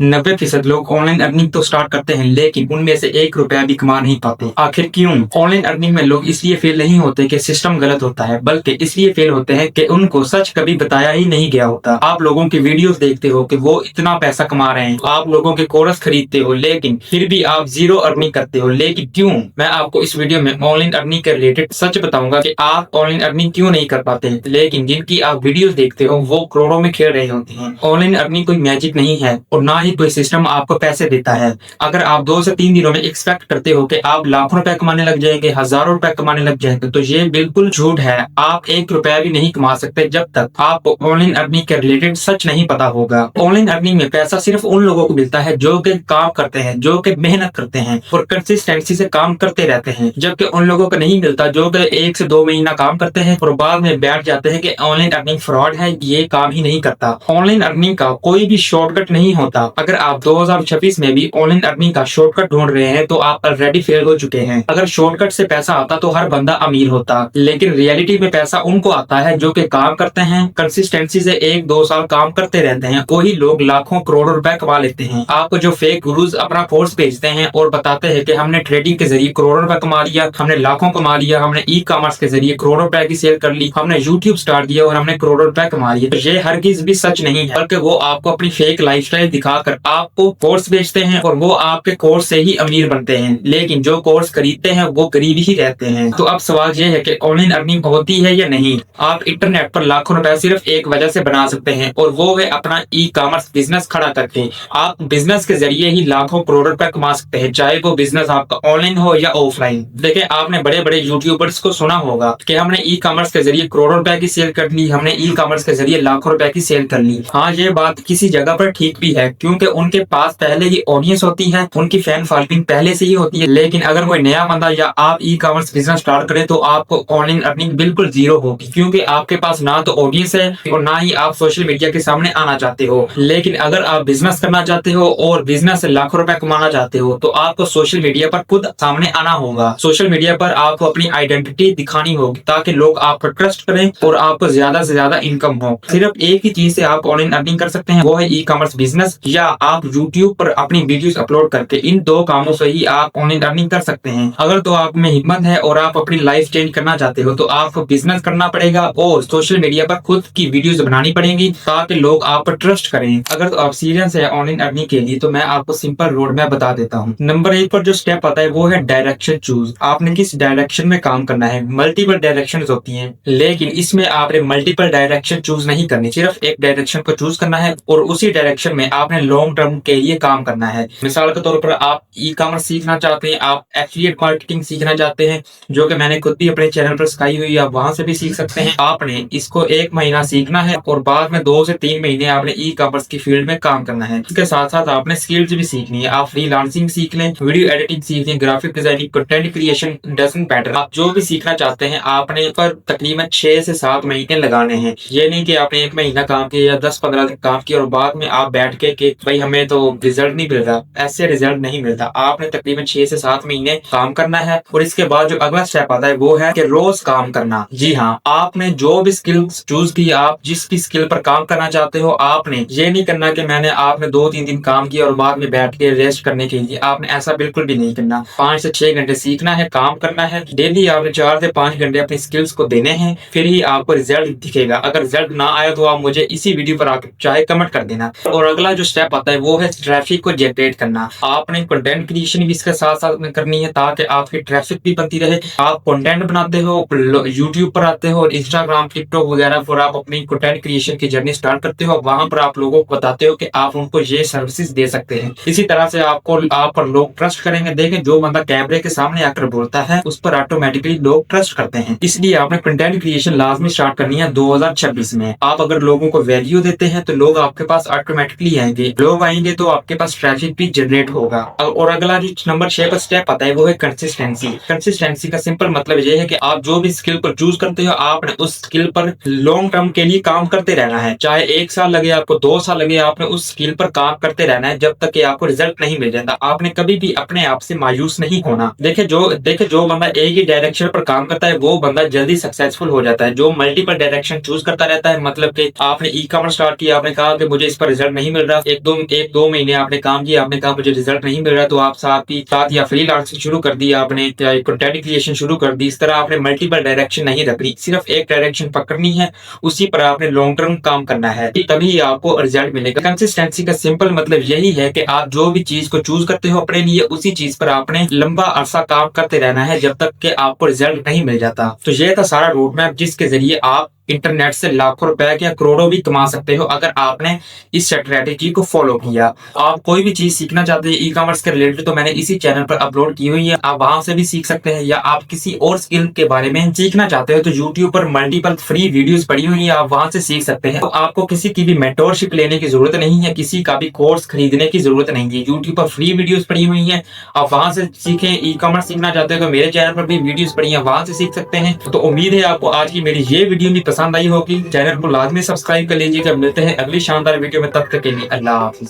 90% लोग online earning तो start करते हैं लेकिन उनमें से 1 रुपया भी कमा नहीं पाते। आखिर क्यों? ऑनलाइन अर्निंग में लोग इसलिए फेल नहीं होते कि सिस्टम गलत होता है, बल्कि इसलिए फेल होते हैं कि उनको सच कभी बताया ही नहीं गया होता। आप लोगों की वीडियोस देखते हो कि वो इतना पैसा कमा रहे हैं, आप लोगों के कोर्स खरीदते हो लेकिन फिर भी आप जीरो अर्निंग करते हो। लेकिन क्यों? मैं आपको इस वीडियो में ऑनलाइन अर्निंग के रिलेटेड सच बताऊंगा कि आप ऑनलाइन अर्निंग क्यों नहीं कर पाते, लेकिन जिनकी आप वीडियोस देखते हो वो करोड़ों में खेल रहे होते हैं। ऑनलाइन अर्निंग कोई मैजिक नहीं है और ना ही कोई सिस्टम आपको पैसे देता है। अगर आप 2 से 3 दिनों में एक्सपेक्ट करते हो कि आप लाखों रुपए कमाने लग जाएंगे, हजारों रुपए कमाने लग जाएंगे, तो ये बिल्कुल झूठ है। आप 1 रुपया भी नहीं कमा सकते जब तक आपको ऑनलाइन अर्निंग के रिलेटेड सच नहीं पता होगा। ऑनलाइन अर्निंग में पैसा सिर्फ उन लोगों को मिलता है जो कि काम करते हैं, जो कि मेहनत करते हैं और कंसिस्टेंसी से काम करते रहते हैं, जबकि उन लोगों को नहीं मिलता जो कि 1 से 2 महीना काम करते हैं और बाद में बैठ जाते हैं कि ऑनलाइन अर्निंग फ्रॉड है, ये काम ही नहीं करता। ऑनलाइन अर्निंग का कोई भी शॉर्टकट नहीं होता। अगर आप 2026 में भी ऑनलाइन अर्निंग का शॉर्टकट ढूंढ रहे हैं तो आप ऑलरेडी फेल हो चुके हैं। अगर शॉर्टकट से पैसा आता तो हर बंदा अमीर होता, लेकिन रियलिटी में पैसा उनको आता है जो कि काम करते हैं, कंसिस्टेंसी से 1-2 साल काम करते रहते हैं। वही लोग लाखों करोड़ों रुपए कमा लेते हैं। आपको जो फेक गुरुज अपना कोर्स भेजते हैं और बताते हैं कि हमने ट्रेडिंग के जरिए करोड़ों रुपए कमा लिया, हमने लाखों कमा लिया, हमने ई कॉमर्स के जरिए करोड़ों रुपए की सेल कर ली, हमने यूट्यूब स्टार्ट किया और हमने करोड़ों रुपए कमा लिए, तो ये हरगिज भी सच नहीं है, बल्कि वो आपको अपनी फेक लाइफस्टाइल दिखाकर आपको कोर्स बेचते हैं और वो आपके कोर्स से ही अमीर बनते हैं। लेकिन जो कोर्स खरीदते हैं वो गरीब ही रहते हैं। तो अब सवाल ये है कि ऑनलाइन अर्निंग होती है या नहीं? आप इंटरनेट पर लाखों रुपए सिर्फ एक वजह से बना सकते हैं और वो है अपना ई कॉमर्स बिजनेस खड़ा करके। आप बिजनेस के जरिए ही लाखों करोड़ रुपए कमा सकते हैं, चाहे वो बिजनेस आपका ऑनलाइन हो या ऑफलाइन। देखिए, आपने बड़े बड़े यूट्यूबर्स को सुना होगा कि हमने ई कॉमर्स के जरिए करोड़ों रुपए की सेल कर ली, हमने ई कॉमर्स के जरिए लाखों रुपए की सेल कर ली। हाँ, ये बात किसी जगह पर ठीक भी है क्योंकि उनके पास पहले ही ऑडियंस होती है, उनकी फैन फॉलोइंग पहले से ही होती है। लेकिन अगर कोई नया बंदा या आप ई कॉमर्स बिजनेस स्टार्ट करें तो आपको ऑनलाइन अर्निंग बिल्कुल जीरो होगी, क्योंकि आपके पास ना तो ऑडियंस है और ना ही आप सोशल मीडिया के सामने आना चाहते हो। लेकिन अगर आप बिजनेस करना चाहते हो और बिजनेस से लाखों रुपए कमाना चाहते हो तो आपको सोशल मीडिया पर खुद सामने आना होगा। सोशल मीडिया पर आपको अपनी आइडेंटिटी दिखानी होगी ताकि लोग आप पर ट्रस्ट करें और आपको ज्यादा से ज्यादा इनकम हो। सिर्फ एक ही चीज से आप ऑनलाइन अर्निंग कर सकते हैं, वो है ई कॉमर्स बिजनेस, या आप यूट्यूब पर अपनी वीडियोस अपलोड करके। इन 2 कामों से ही आप ऑनलाइन अर्निंग कर सकते हैं। अगर तो आप में हिम्मत है और आप अपनी लाइफ चेंज करना चाहते हो तो आपको बिजनेस करना पड़ेगा और सोशल मीडिया पर खुद की वीडियोस बनानी पड़ेंगी ताकि लोग आप पर ट्रस्ट करें। अगर तो आप सीरियस है ऑनलाइन अर्निंग के लिए तो मैं आपको सिंपल रोड मैप बता देता हूँ। नंबर 1 पर जो स्टेप आता है वो है डायरेक्शन चूज। आपने किस डायरेक्शन में काम करना है। मल्टीपल डायरेक्शन होती है लेकिन इसमें आपने मल्टीपल डायरेक्शन चूज नहीं करनी, सिर्फ एक डायरेक्शन को चूज करना है और उसी डायरेक्शन में आपने लॉन्ग टर्म के लिए काम करना है। मिसाल के तौर पर आप ई कॉमर्स सीखना चाहते हैं, आप एफिलिएट मार्केटिंग सीखना चाहते हैं, जो कि मैंने खुद भी अपने चैनल पर सिखाई हुई है, आप वहां से भी सीख सकते हैं। आपने इसको 1 महीना सीखना है और बाद में 2 से 3 महीने आपने ई कॉमर्स की फील्ड में काम करना है। इसके साथ साथ आपने स्किल्स भी सीखनी है। आप फ्रीलांसिंग सीख लें, वीडियो एडिटिंग सीख लें, graphic designing, content creation, doesn't matter. आप जो भी सीखना चाहते हैं आपने पर तकरीबन 6 से 7 महीने लगाने हैं। ये नहीं कि आपने 1 महीना काम किया या 10-15 दिन काम किया और बाद में आप बैठ के कि भाई हमें तो रिजल्ट नहीं मिल रहा। ऐसे रिजल्ट नहीं मिलता। आपने तकरीबन 6 से 7 महीने काम करना है और इसके बाद जो अगला स्टेप आता है वो है कि रोज काम करना। जी हाँ, आपने जो भी स्किल चूज की, आप जिस भी स्किल पर काम करना चाहते हो, आपने ये नहीं करना कि मैंने आपने 2-3 दिन काम किया और बाद में बैठ के रेस्ट करने के लिए। आपने ऐसा बिल्कुल भी नहीं करना। 5 से 6 घंटे सीखना है, काम करना है। डेली आपने 4 से 5 घंटे अपनी स्किल्स को देने हैं, फिर ही आपको रिजल्ट दिखेगा। अगर रिजल्ट ना आया तो आप मुझे इसी वीडियो पर आकर चाहे कमेंट कर देना। और अगला जो स्टेप आता है वो है ट्रैफिक को जनरेट करना। आपने कंटेंट क्रिएशन भी इसके साथ साथ में करनी है ताकि आपकी ट्रैफिक भी बनती रहे। आप कंटेंट बनाते हो, यूट्यूब पर आते हो और इंस्टाग्राम, टिकटॉक वगैरह पर आप अपनी कंटेंट क्रिएशन की जर्नी स्टार्ट करते हो। वहां पर आप लोगों को बताते हो कि आप उनको ये सर्विसेज दे सकते हैं। इसी तरह से आपको आप पर लोग ट्रस्ट करेंगे। देखें, जो बंदा कैमरे के सामने आकर बोलता है उस पर ऑटोमेटिकली लोग ट्रस्ट करते हैं। इसलिए आपने कंटेंट क्रिएशन लाजमी स्टार्ट करनी है 2026 में। आप अगर लोगों को वैल्यू देते हैं तो लोग आपके पास ऑटोमेटिकली आएंगे। लोग आएंगे तो आपके पास ट्रैफिक भी जनरेट होगा। और अगला जो नंबर 6 पर स्टेप आता है वो है कंसिस्टेंसी। कंसिस्टेंसी का सिंपल मतलब ये है कि आप जो भी स्किल को चूज करते हो आपने उस स्किल पर लॉन्ग टर्म के लिए काम करते रहना है। चाहे 1 साल लगे आपको, 2 साल लगे, आपने उस स्किल पर काम करते रहना है जब तक कि आपको रिजल्ट नहीं मिल जाता। आपने कभी भी अपने आप से मायूस नहीं होना। देखे जो बंदा एक ही डायरेक्शन पर काम करता है वो बंदा जल्दी सक्सेसफुल हो जाता है। जो मल्टीपल डायरेक्शन चूज करता रहता है, मतलब कि आपने ई कॉमर्स स्टार्ट किया, आपने कहा कि मुझे इस पर रिजल्ट नहीं मिल रहा, 1-2 तुम 1-2 महीने आपने काम किया, आपने कहा मुझे रिजल्ट नहीं मिल रहा, तो आप साथ ही साथ या फ्रीलांसिंग शुरू कर दी आपने, या कंटेंट क्रिएशन शुरू कर दी। इस तरह आपने मल्टीपल डायरेक्शन नहीं रखनी, सिर्फ एक डायरेक्शन पकड़नी है, उसी पर आपने लॉन्ग टर्म काम करना है, तभी आपको रिजल्ट मिलेगा। कंसिस्टेंसी का सिंपल मतलब यही है कि आप जो भी चीज को चूज करते हो अपने लिए, उसी चीज पर आपने लंबा अरसा काम करते रहना है जब तक कि आपको रिजल्ट नहीं मिल जाता। तो ये था सारा रोड मैप जिसके जरिए आप इंटरनेट से लाखों रुपए या करोड़ों भी कमा सकते हो अगर आपने इस स्ट्रेटेजी को फॉलो किया। आप कोई भी चीज सीखना चाहते हैं ई कॉमर्स के रिलेटेड, तो मैंने इसी चैनल पर अपलोड की हुई है, आप वहां से भी सीख सकते हैं। या आप किसी और स्किल के बारे में सीखना चाहते हो तो यूट्यूब पर मल्टीपल फ्री वीडियोस पड़ी हुई है, आप वहां से सीख सकते हैं। तो आपको किसी की भी मेंटोरशिप लेने की जरूरत नहीं है, किसी का भी कोर्स खरीदने की जरूरत नहीं है। यूट्यूब पर फ्री वीडियोस पड़ी हुई है, आप वहां से सीखें। ई कॉमर्स सीखना चाहते हो तो मेरे चैनल पर भी वीडियोस पड़ी है, वहां से सीख सकते हैं। तो उम्मीद है आपको आज की मेरी ये वीडियो भी पसंद आई होगी। चैनल को लाजमी सब्सक्राइब कर लीजिएगा। मिलते हैं अगली शानदार वीडियो में, तब तक के लिए अल्लाह हाफिज।